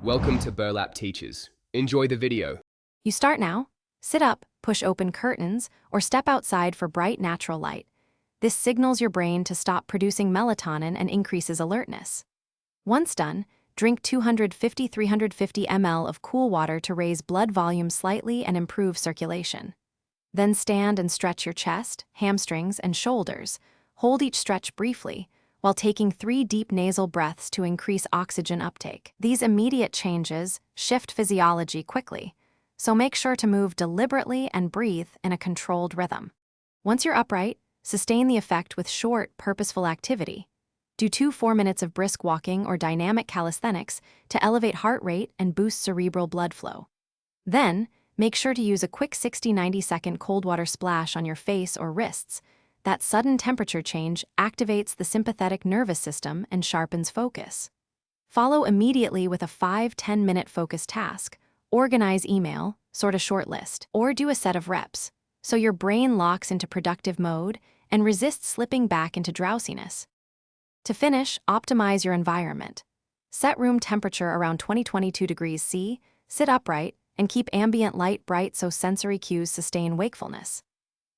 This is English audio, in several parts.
Welcome to Burlap Teachers. Enjoy the video. You start now. Sit up, push open curtains, or step outside for bright natural light. This signals your brain to stop producing melatonin and increases alertness. Once done, drink 250-350 ml of cool water to raise blood volume slightly and improve circulation. Then stand and stretch your chest, hamstrings, and shoulders. Hold each stretch briefly, while taking 3 deep nasal breaths to increase oxygen uptake. These immediate changes shift physiology quickly, so make sure to move deliberately and breathe in a controlled rhythm. Once you're upright, sustain the effect with short, purposeful activity. Do 2 4 minutes of brisk walking or dynamic calisthenics to elevate heart rate and boost cerebral blood flow. Then, make sure to use a quick 60-90 second cold water splash on your face or wrists. That sudden temperature change activates the sympathetic nervous system and sharpens focus. Follow immediately with a 5-10 minute focus task. Organize email, sort a short list, or do a set of reps, so your brain locks into productive mode and resists slipping back into drowsiness. To finish, optimize your environment. Set room temperature around 20-22 degrees C, sit upright, and keep ambient light bright so sensory cues sustain wakefulness.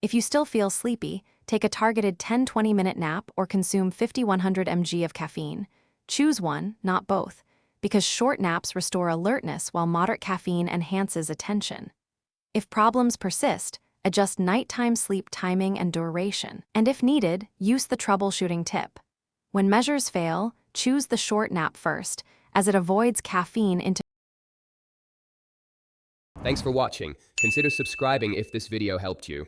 If you still feel sleepy, take a targeted 10-20 minute nap or consume 50-100 mg of caffeine. Choose one, not both, because short naps restore alertness while moderate caffeine enhances attention. If problems persist, adjust nighttime sleep timing and duration, and if needed, use the troubleshooting tip. When measures fail, choose the short nap first, as it avoids caffeine into. Thanks for watching. Consider subscribing if this video helped you.